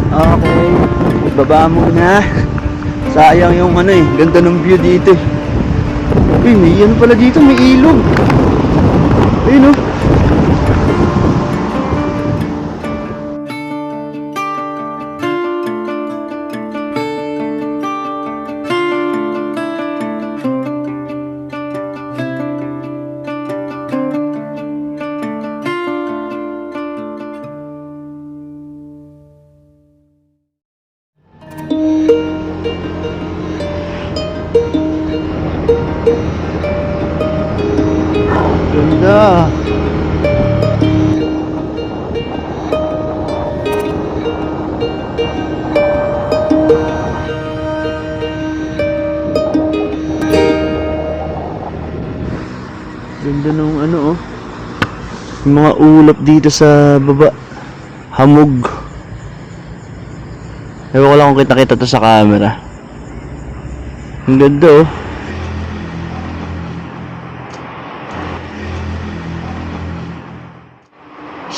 Okay, baba muna. Sayang yung ano eh, ganda ng view dito eh. Uy, may ano pala dito, may ilog. Ayun oh. Ganda. Ganda nung ano oh. Yung mga ulap dito sa baba. Hamog. Ewan ko lang kung kita-kita to sa camera. Ang ganda oh.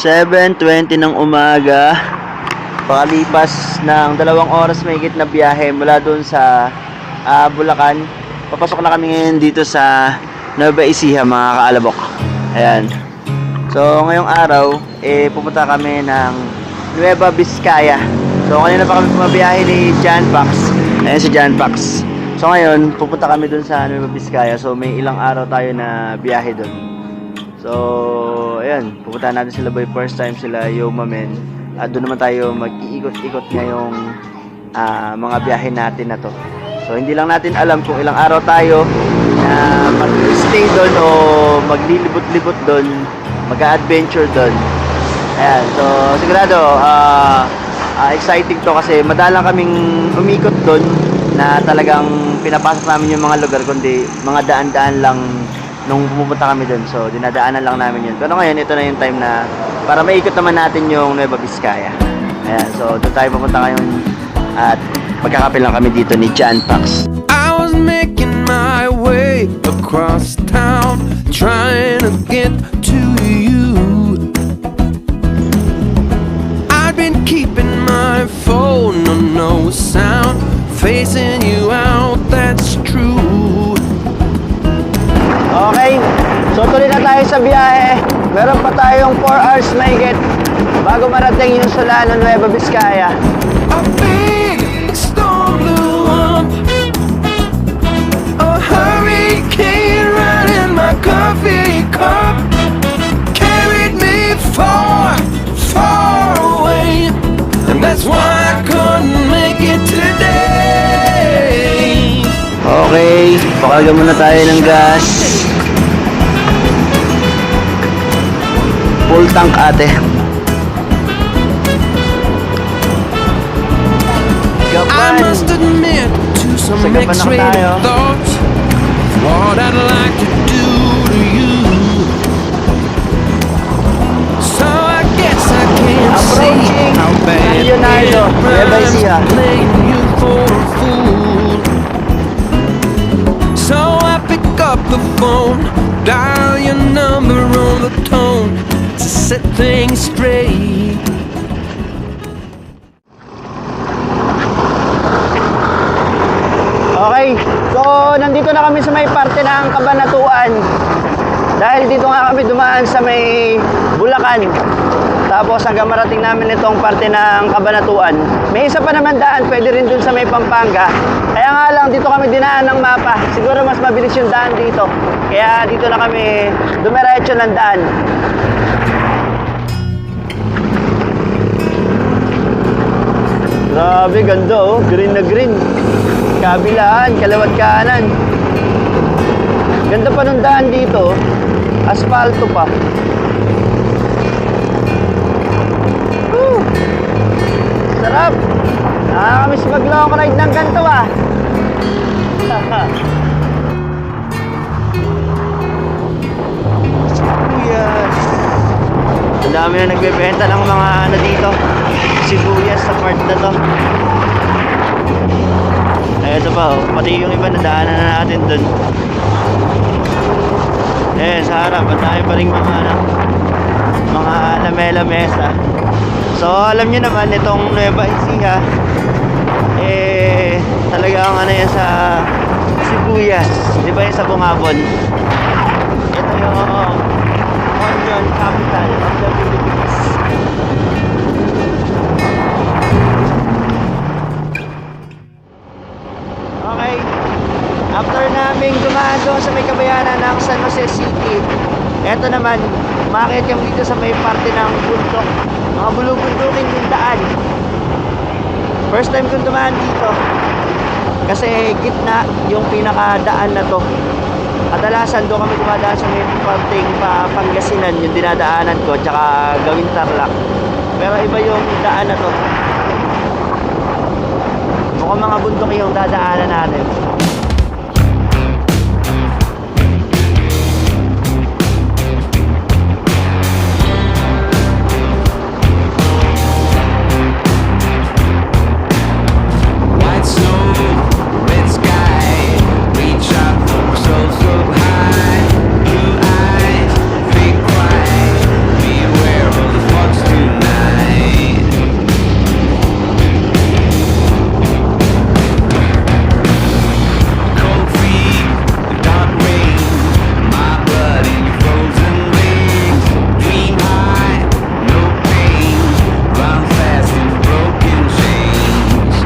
"7:20 ng umaga, pakalipas ng 2 oras mahigit na biyahe mula doon sa Bulacan. Papasok na kami ngayon dito sa Nueva Ecija, mga kaalabok. Ayan. So ngayong araw, pupunta kami ng Nueva Vizcaya. So kanina pa kami pumabiyahe ni John Pax. Ayan si John Pax. So ngayon, pupunta kami doon sa Nueva Vizcaya. So may ilang araw tayo na biyahe doon. So, ayan, pupuntahan natin sila by first time, sila Yoma Men. At doon naman tayo mag-iikot-ikot ngayong mga biyahe natin na to. So, hindi lang natin alam kung ilang araw tayo na mag-stay doon o maglilibot-libot doon, mag-adventure doon. Ayan, so sigurado, exciting to kasi madalang kaming umikot doon na talagang pinapasok namin yung mga lugar, kundi mga daan-daan lang nung pumunta kami doon. So dinadaanan lang namin yun. Pero ngayon ito na yung time na para maikot naman natin yung Nueva Vizcaya. Ayan, so doon tayo pupunta ngayon at magkakape lang kami dito ni John Pax. I was making my way across town, trying to get to you. I've been keeping my phone on no sound, facing you out, that's true. Okay, so tuloy na tayo sa biyahe. Meron pa tayong 4 hours mahigit bago marating yung Solano, Nueva Vizcaya. A big storm blew up, a hurricane right in my coffee cup, carried me far, far away, and that's why I couldn't make it today. Okay, pakalagyan muna tayo ng gas. Full tank ate. I must admit to some mixed-rated thoughts, what I'd like to do to you. So I guess I can't see how bad it burns, playing you for a fool. So I pick up the phone, dial your number on the tone to set things straight. Okay, so nandito na kami sa may parte ng Cabanatuan. Dahil dito nga kami dumaan sa may Bulacan. Tapos hanggang marating namin itong parte ng Cabanatuan. May isa pa naman daan, pwede rin dun sa may Pampanga. Kaya nga lang dito kami dinaan ng mapa. Siguro mas mabilis yung daan dito. Kaya dito na kami dumiretso ng daan. Grabe, ganda oh. Green na green. Kabilaan, kalawat kanan. Ganda pa nung daan dito. Asfalto pa. Woo! Sarap. Nakakamiss mag-long ride ng ganito ah. Yes. Ang dami na nagbebenta ng mga ano dito, sibuyas sa part na to. Ay, ito pa oh, pati yung iba nadaanan na natin dun. Sa harap, ang dami pa rin mga lamesa. So alam niyo naman itong Nueva Ecija talagang ano yan sa Sibuyas, di ba yung sa Bungabon? Ito yung onion capital of the Philippines. Okay, after naming dumaan doon sa may kabayanan ng San Jose City, eto naman, umakit yung dito sa may parte ng bundok, mga bulubundukin yung daan. First time kong dumaan dito kasi gitna yung pinakadaan na to. Kadalasan doon kami dumadaan sa may parting Pangasinan, yung dinadaanan ko, tsaka gawing Tarlac. Pero iba yung daan na to. Mukhang mga bundok yung dadaanan natin. White snow, red sky, reach out so high. Blue eyes, big cry, beware of the fox tonight. Cold feet, dark rain, my blood in frozen veins. Dream high, no pain, run fast in broken chains.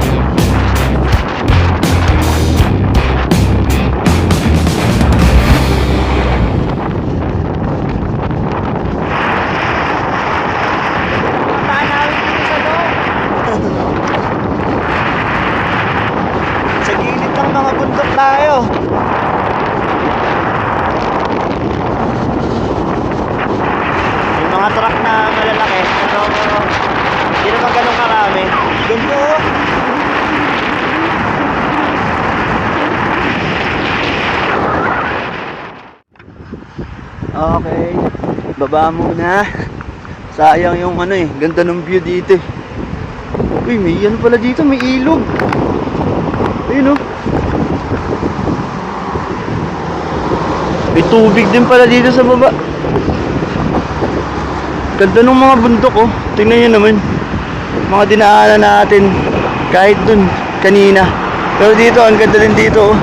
Puntahan namin dito sa loob. Sa gilid ng mga bundok tayo. Yung mga truck na malalaki, pero hindi naman ganun karami. Ganda oh. Okay, baba muna. Sayang yung ano eh, ganda ng view dito eh. Uy, may ano pala dito, may ilog. Ayun oh. May tubig din pala dito sa baba. Ganda ng mga bundok oh. Tingnan nyo naman. Mga dinaanan natin kahit dun kanina. Pero dito, ang ganda din dito oh.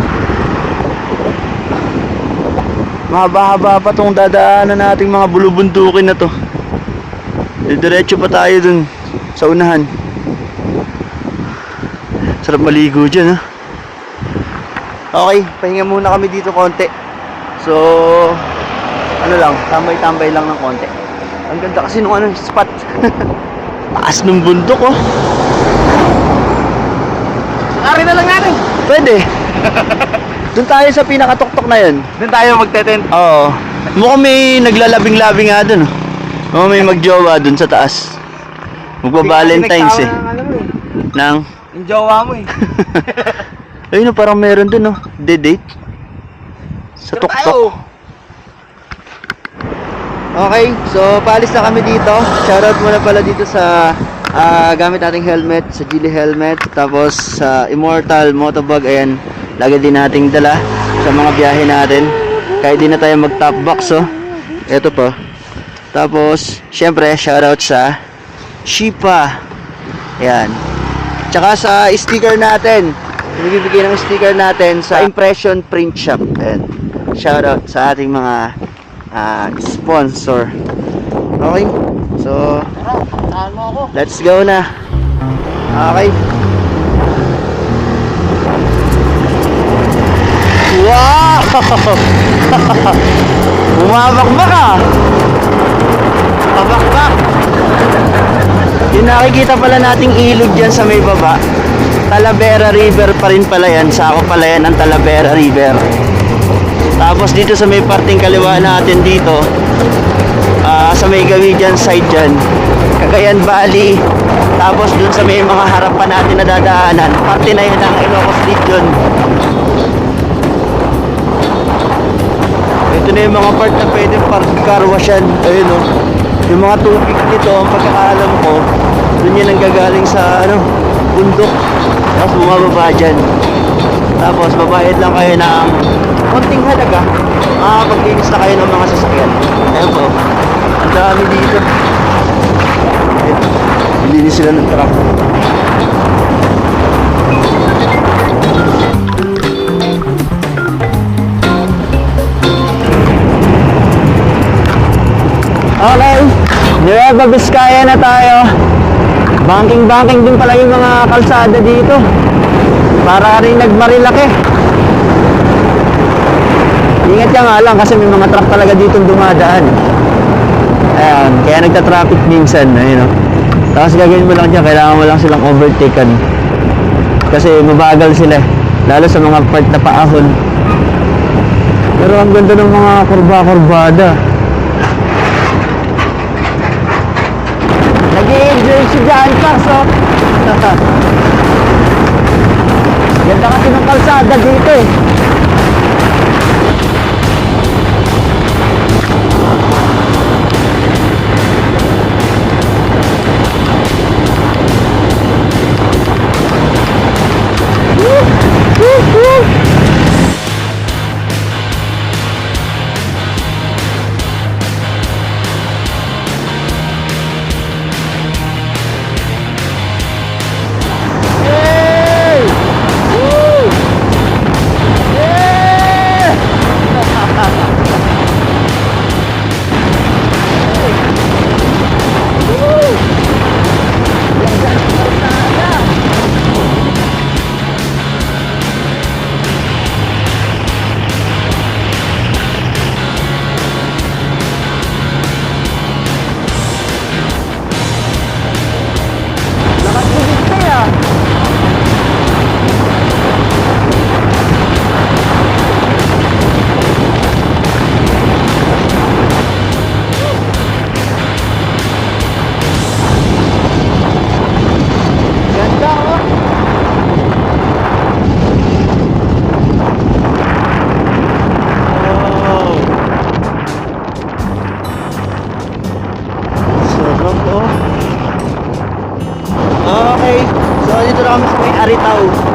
Mahaba-haba pa tong dadaanan nating mga bulubundukin na to. Diretso pa tayo dun sa unahan. Sarap maligo dyan ha. Okay, pahinga muna kami dito konti. So ano lang, tambay-tambay lang ng konti. Ang ganda kasi nung ano, spot. Taas ng bundok oh. Ari na lang natin. Pwede. Doon tayo sa pinakatuktok na yun. Doon tayo magte-tent. Oo. Mukhang may naglalabing-labing nga dun oh. Mukhang may magjowa dun sa taas. Magpa-Valentine's eh. Nang Yung jowa mo eh. ayun oh, parang meron dun oh. Date sa Pero tuktok. tayo. Okay, so paalis na kami dito. Shoutout muna pala dito sa gamit nating helmet, sa Geely helmet. Tapos sa Immortal Motovlog, ayan, lagi din nating dala sa mga biyahe natin. Kahit di na tayo mag top box oh. Ito po. Tapos syempre shoutout sa Shipa. Ayan. Tsaka sa sticker natin. Bibigay ng sticker natin sa Impression Print Shop. Ayan. Shoutout sa ating mga sponsor. Okay. So Tahan mo ako. let's go na. Okay. Wow! Bumabakbak ah! Pabakbak! Yung nakikita pala nating ilog dyan sa may baba, Talavera River pa rin pala yan. Sako pala yan ang Talavera River. Tapos dito sa may parting kaliwa natin dito, sa may Gawidian side dyan, Cagayan Valley. Tapos dun sa may mga harapan natin na dadaanan, parte na yun ng Ilocos Region. Ito na yung mga part na pwede car wash yan. Ayun o. Yung mga tubig nito, ang pagkakaalam ko, dun yan ang gagaling sa bundok. Tapos bumababa dyan. Tapos babayad lang kayo ng konting halaga. Paglinis na kayo ng mga sasakyan. Ayun po. Ang dami dito. Ayun. naglilinis sila ng truck. Okay, Nueva Vizcaya na tayo. Banking din pala yung mga kalsada dito. Para rin nagmarilaki. Ingat ka nga lang kasi may mga truck talaga dito dumadaan. Ayan, kaya nagta-traffic minsan, ayun o. Tapos gagawin mo lang dyan, kailangan mo lang silang overtaken. Kasi mabagal sila, lalo sa mga part na paahon. Pero ang ganda ng mga kurba-kurbada. Nag-i-enjoy si John Pax, oh. Ganda kasi ng kalsada dito eh.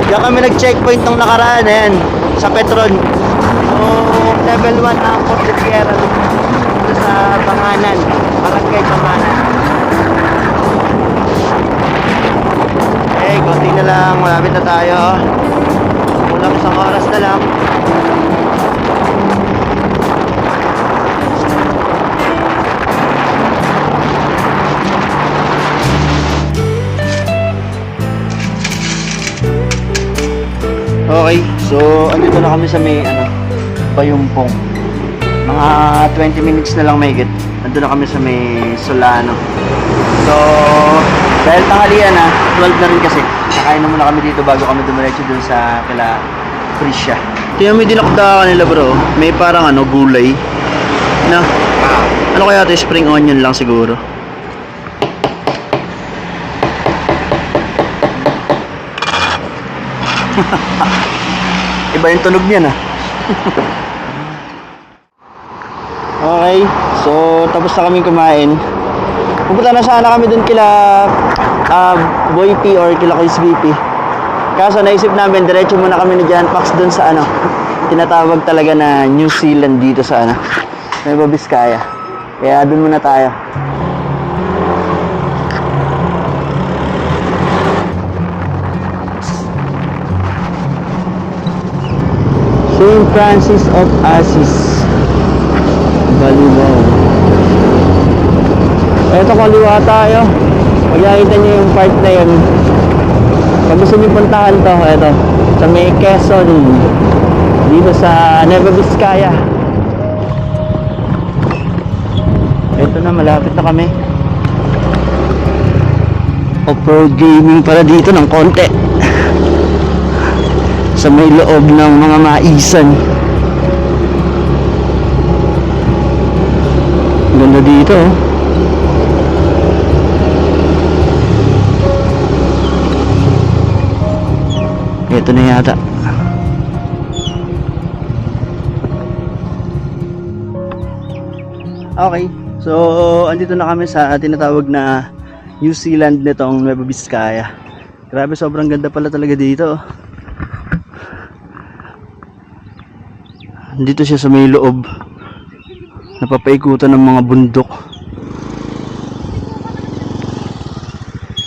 Diyan kami nag-checkpoint nung nakaraan, ayan, sa Petron. So, level 1 na ang Port de Tierra dito sa Banganan, Barangay Banganan. Okay, konti na lang, malapit na tayo. Kulang isang oras na lang. Okay, so andito na kami sa may Bayumpong. Mga 20 minutes na lang mahigit. Andito na kami sa may Solano. So, dahil tanghalian na, 12 na rin kasi. Nakain na muna kami dito bago kami dumiretso dun sa kila Priscia. Tingnan mo yung dinakda kanila bro. May parang gulay. Na, ano kaya ito? Spring onion lang siguro. Iba yung tunog niyan Okay, so tapos na kaming kumain. Pupunta na sana kami dun kila Boy P or kila Kuis VP. Kaso naisip namin diretso muna kami ni John Pax dun sa tinatawag talaga na New Zealand dito sa Nueva Vizcaya. Kaya dun muna tayo. St. Francis of Assisi, Baliwao. Eto, kaliwa tayo. Pag nakita nyo yung part na yun, pag gusto nyo puntahan to, eto, sa may Quezon, dito sa Nueva Vizcaya. Eto na, malapit na kami. Off-road gaming para dito ng konti. Sa may loob ng mga maisan. Ganda dito oh. Ito na yata. Okay, so andito na kami sa tinatawag na New Zealand nitong Nueva Vizcaya. Grabe, sobrang ganda pala talaga dito. Dito siya sa may loob. Napapaikutan ng mga bundok.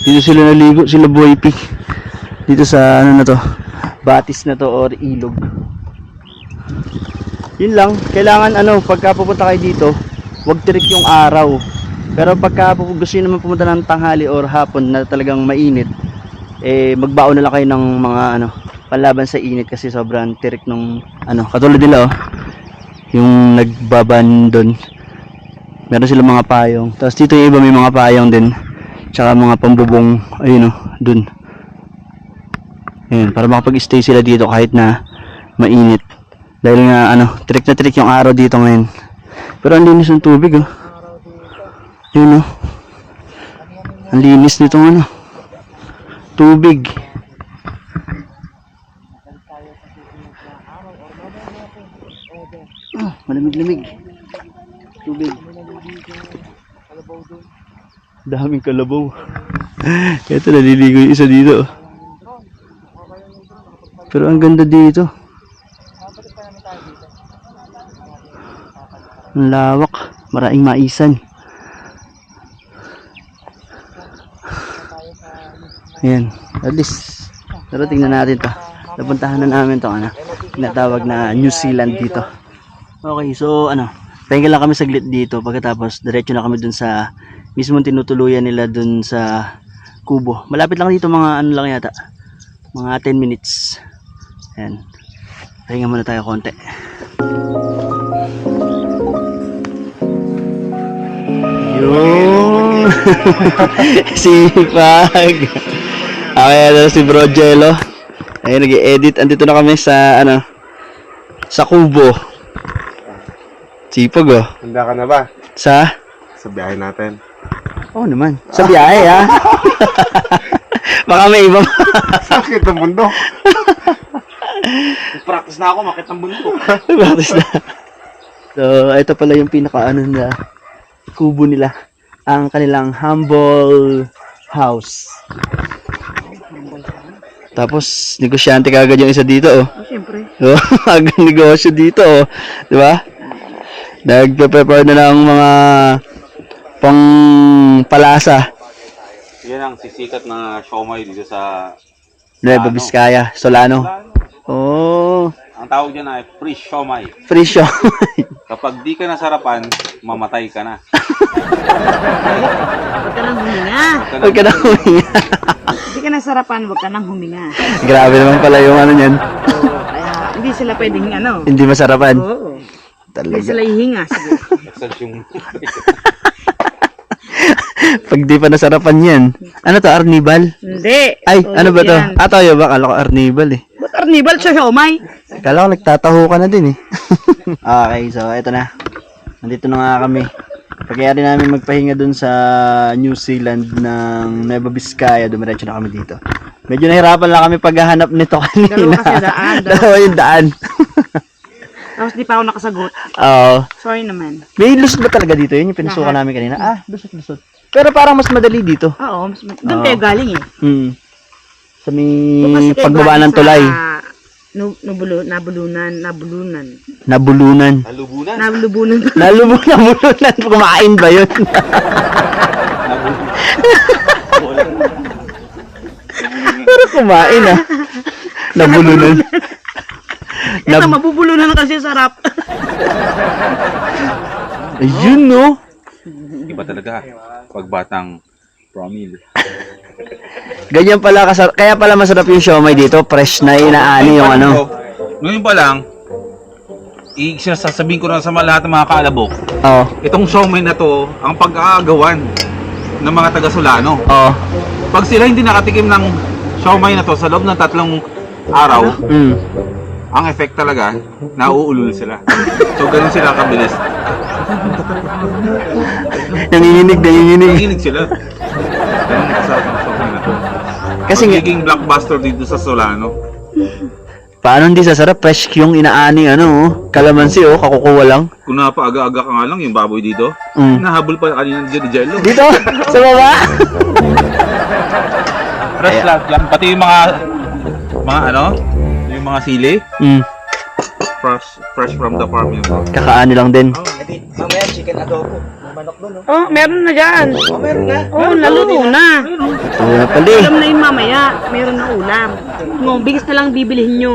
Dito sila naligo, sila Boy P. Dito sa ano na to, batis na to or ilog. Yun lang, kailangan ano, pagka pupunta kayo dito, wag tirik yung araw. Pero pagka gusto nyo naman pumunta ng tanghali or hapon na talagang mainit, eh magbaon na lang kayo ng mga ano, panlaban sa init kasi sobrang tirik nung ano, katulad nila oh. Yung nagbaban doon. Meron silang mga payong. Tapos dito yung iba may mga payong din. Tsaka mga pambubong, ayun oh, dun. Ayun, para makapag-stay sila dito kahit na mainit. Dahil nga ano, trick na trick yung araw dito ngayon. Pero ang linis ng tubig oh. Yun oh. Ang linis nitong ano, tubig. Ah, malamig-lamig. Tubig. Daming kalabaw. Ito, naliligo yung isa dito. Pero ang ganda dito. Ang lawak. Maraming maisan. Ayan. At least, pero tingnan natin to. Napuntahan na namin to, ano, tinatawag na New Zealand dito. Okay, so ano, pahinga lang kami saglit dito. Pagkatapos, diretso na kami dun sa mismong tinutuluyan nila dun sa kubo. Malapit lang dito, mga ano lang yata, mga 10 minutes. Ayan, pahinga muna tayo konti. Yung sipag. Okay, ito si Bro Jello. Ayun, nag-edit. Andito na kami sa ano, sa kubo. Sipag oh. Handa ka na ba? Sa Sa biyahe natin. Oo naman. Sa biyahe ha. Baka may iba. Sakit ang mundo. Practice na ako, makit ang mundo. Practice na. So, ito pala yung pinaka-ano na kubo nila. Ang kanilang humble house. Tapos, negosyante kagad yung isa dito oh. Siyempre. Oh, agad negosyo dito oh. Di ba? Nagpe-prepare na ng mga pang palasa. Yan ang sisikat na siomay dito sa Nueva Vizcaya, Solano. Oh, ang tawag dyan ay free siomay. free show. Kapag di ka nasarapan, mamatay ka na. Huwag ka nang huminga. Huwag ka na huminga. Hindi ka nasarapan, huwag ka nang huminga. Grabe naman pala yung ano niyan. Kaya hindi sila pwedeng ano. Hindi masarapan. Oo. Hindi Talaga. sila hihinga. Sige. Exalt yung... Pag di pa nasarapan yan. Ano to, Arnibal? Hindi. Ay, Oo, ano ba to? yan. Toyo ba? Kala ko Arnibal eh. Ba't arnibal siya siomay? Kala ko nagtataho ka na din eh. Okay, so eto na. Nandito na nga kami. Pagkayari namin magpahinga dun sa New Zealand ng Nueva Vizcaya, dumiretso na kami dito. Medyo nahirapan lang kami paghahanap nito kanina. Dalawa kasi daan, Dalawa yung daan. Tapos di pa ako nakasagot. Oo. Sorry naman. May lusot ba talaga dito? Yun yung pinasukan Lahat. namin kanina. Ah, lusot. Pero parang mas madali dito. Oo. Doon tayo galing eh. Sa may Doon kasi tayo pagbaba galing ng tulay. sa Nabulunan. Nabulunan. Nalubunan. Nabulunan. Nabulunan. Kumain ba yun? Pero kumain ah. Nabulunan. Ito, mabubulunan kasi sarap. Ayun no. Iba talaga. Pag batang promil. Ganyan pala kaya pala masarap yung siomay dito, fresh na inaani yung ano. Ngayon pa lang, sasabihin ko na sa lahat ng mga kaalabok, Oo. itong siomay na to, ang pag-aagawan ng mga taga-Solano. Oo. Pag sila hindi nakatikim ng siomay na to sa loob ng 3 araw, ang effect talaga, nauulol sila. So, ganun sila kabilis. Nanginginig. Nanginig sila. Ganun kasarap ang siomay na to. Kasi nga, Magiging blockbuster dito sa Solano. paano hindi sasarap? Fresh yung inaani ano, oh. Kalamansi oh, kakukuha lang. Kung napaaga-aga ka nga lang, yung baboy dito, nahabol pa kanina ni Jello. Dito, sa baba. Fresh lahat yan. Pati yung mga ano, yung mga sili, fresh from the farm yun. Kakaano lang din. Mamaya chicken adobo. May manok doon, no? Oh, meron na dyan. Oh, meron na. Oh, naluto na. Ito na pala eh. Ulam na yung mamaya. Meron na ulam. Bigas na lang bibilihin nyo.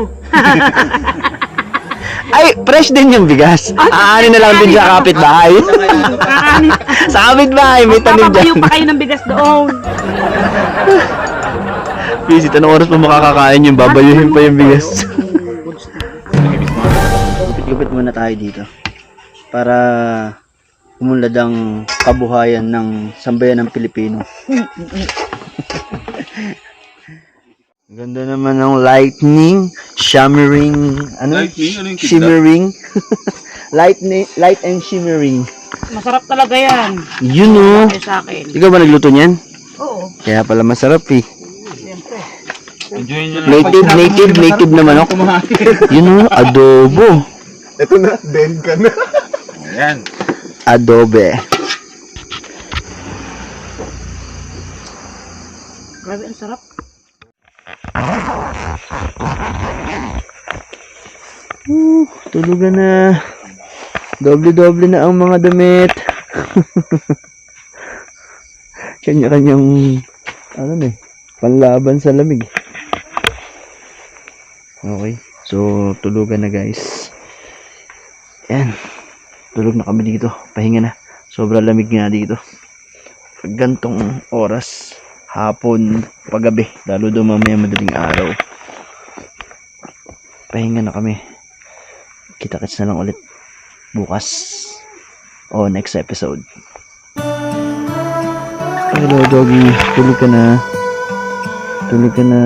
Ay, fresh din yung bigas. Aanin na lang din sa kapitbahay. Kakanin. Sa kapitbahay, may tanim Papabayo dyan. pa kayo ng bigas doon. Visit, anong oras pa makakakain yung babayuhin pa yung bigas? Gupit muna tayo dito. Para umunlad ang kabuhayan ng sambayan ng Pilipino. Ganda naman ng lightning, shimmering, ano? Lightning? Ano yung kidlat? Shimmering. Light and shimmering. Masarap talaga yan. Yun o. Ay sa akin. Ikaw ba nagluto niyan? Oo. Kaya pala masarap eh. Enjoy nyo lang. Native na manok. Yun o, adobo. Ito na, dead ka na. Ayan. Adobe. Grabe, ang sarap. Tulugan na. Doble-doble na ang mga damit. Kanya-kanyang ano na eh, panlaban sa lamig. Okay. So, tulugan na guys. Yan. Tulog na kami dito. Pahinga na. Sobrang lamig nga dito. Pag gantong oras, hapon, paggabi, lalo daw mamaya madaling araw. Pahinga na kami. Kita-kits na lang ulit bukas o next episode. Hello doggy, tulog ka na. Tulog ka na,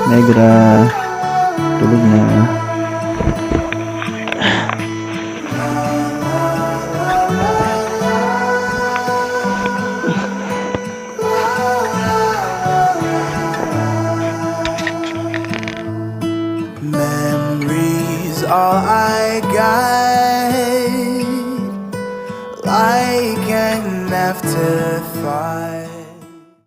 Negra. Tulog na. Memories all I got, like an afterthought.